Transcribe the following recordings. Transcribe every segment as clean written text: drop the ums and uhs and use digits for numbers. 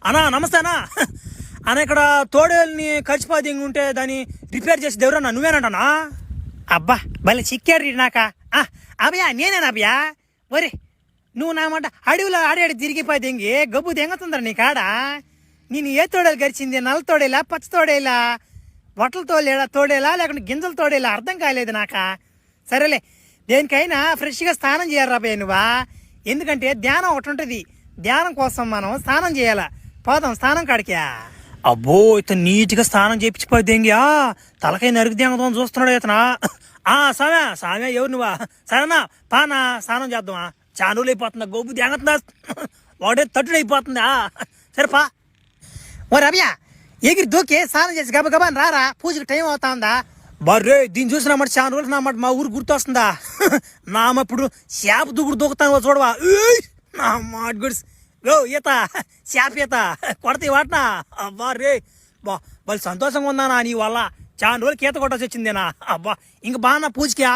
అన్నా నమస్తే అన్నా అన్న ఇక్కడ తోడేల్ని ఖర్చుపాతి ఉంటే దాన్ని రిపేర్ చేసి దేవురన్నా నువ్వేనంటనా? అబ్బా భలే చిక్కాడు నాక అభయా నేనేనా అభయా? ఒరే నువ్వు నా మాట అడవిలో ఆడాడి తిరిగిపోయి దెంగి గబ్బు దెంగతుందరా నీ కాడ. నేను ఏ తోడేలు గరిచింది? నల్ల తోడేలా, పచ్చ తోడేలా, బొట్టల తోడేలా లేకుంటే గింజల తోడేలా అర్థం కాలేదు నాక. సరేలే, దేనికైనా ఫ్రెష్గా స్నానం చేయాలి రాబోయే నువ్వా. ఎందుకంటే ధ్యానం ఒకటి ఉంటుంది, ధ్యానం కోసం మనం స్నానం చేయాల. పోదాం స్నానం కాడికా. అబ్బో ఇతను నీట్గా స్నానం చేయించిపోయి దెంగియా తలకై నరికి దెంగదాం చూస్తున్నాడు ఇతనా. సామ్యా ఎవరు నువ్వా? సరేనా పానా స్నానం చేద్దామా? చానులు అయిపోతుందా, గొబ్బు దెంగతుందా, ఒకటే తట్టుడు అయిపోతుందా? సరే పా. ఓ రవ్య ఎగిరి దూకి స్నానం చేసి గబగబా రారా, పూజకి టైం అవుతా ఉందా. బర్రే దీన్ని చూసినామాట చాలా రోజులు నామాట మా ఊరు గుర్తొస్తుందా? నామప్పుడు చేప దూకుతాను చూడవా. నా మాట గుడ్స్ గో ఈత చేప ఈత కొడతా వాటినా. అబ్బా రే బా వాళ్ళు సంతోషంగా ఉందానా నీ వల్ల. చాలా రోజులకి ఈత కొట్టాల్సి వచ్చిందేనా. అబ్బా ఇంక బాగా పూజకియా.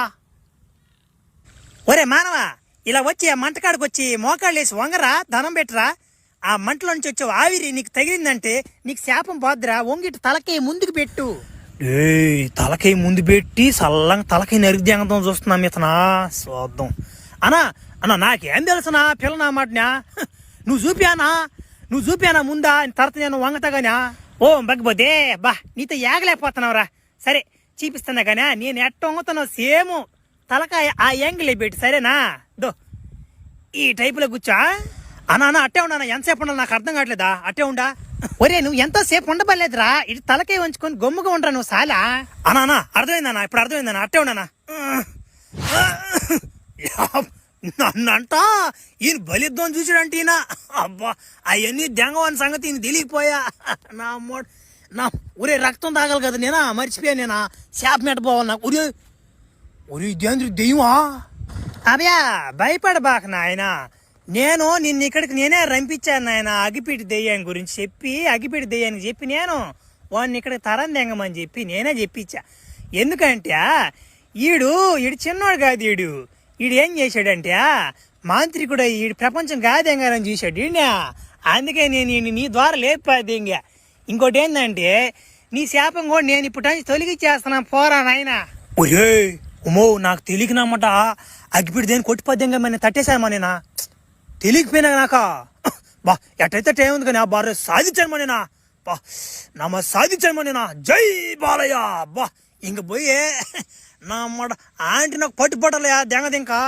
ఒరే మానవా, ఇలా వచ్చి ఆ మంటకాడికి వచ్చి మోకాళ్ళు వేసి వంగరా, ధనం పెట్టరా. ఆ మంటలో నుంచి వచ్చే ఆవిరి నీకు తగిలిందంటే నీకు శాపం పోద్దురా. వంగిటి తలకే ముందుకు పెట్టు. తలకై ముందు పెట్టి చల్లంగా తలకై నరికి దింగదాం చూస్తున్నాం ఇతనా. చూద్దాం అన్నా నాకేం తెలుసునా పిల్ల నా మాటనా. నువ్వు చూపానా ముందా తర్వాత నేను వంగతాగానా. ఓ బగ్గిపోతే బా నీతో ఏగలేకపోతున్నావురా. సరే చూపిస్తున్నా కానీ నేను ఎట్ట వంగుతున్నావు సేమ్ తలకాయ ఆ యాంగిలే పెట్టి సరేనా. దో ఈ టైపులో కూర్చో. అన్నా అట్టే ఉండా, ఎంతసేపు ఉండాలి నాకు అర్థం కావట్లేదా. అట్టే ఉండా. ఒరే నువ్వు ఎంతోసేపు ఉండబలేదురా, ఇటు తలకాయ వంచుకొని గమ్ముగా ఉండరా నువ్వు సాలా. అన్నా అర్థమైందన్నా, ఇప్పుడు అర్థమైందన్నా. అట్టే ఉన్నానా. నన్నంట ఈయన బలిద్దాం చూసాడంటే ఈయన. అబ్బా అవన్నీ దెంగవని సంగతి ఈయన తెలియకపోయా. నా ఒరే రక్తం తాగాలి కదా నేనా, మర్చిపోయా నేనా. చేప మెట్ట పోవాలి నాకు. ఒరే ఇదేంద్ర దెయ్యమా. అబ్యా భయపడబాక నాయన, నేను నిన్ను ఇక్కడికి నేనే రంపించాను నాయన. అగిపిటి దెయ్యాన్ని గురించి చెప్పి, అగిపిటి దెయ్యానికి చెప్పి నేను వాడిని ఇక్కడికి తరం దెంగమని చెప్పి నేనే చెప్పించా. ఎందుకంటే ఈడు చిన్నోడు కాదు. ఈడు ఏం చేశాడంటే మాంత్రికుడు ఈడు ప్రపంచం కాదెంగారని చూశాడు ఈయన. అందుకే నేను నీ ద్వారా లేపాది. ఇంకోటి ఏంటంటే నీ శాపం కూడా నేను ఇప్పుడు నుంచి తొలగిచ్చేస్తున్నాను పోరా నాయన. ఒరే ఉమో నాకు తెలియకనమాట అగ్గిపెట్టి దేని కొట్టిపోద్దేంగా మరి తట్టేశామా నేనా. తెలియకపోయినా నాక బా ఎట్టయితే టైం ఉంది కానీ బాగా సాధించాను నేనా. బా నమ్మ సాధించాను నేనా. జై బాలయ్య. బా ఇంక పోయే నా మాట ఆంటీ నాకు పట్టుపడలే దెంగదింకా.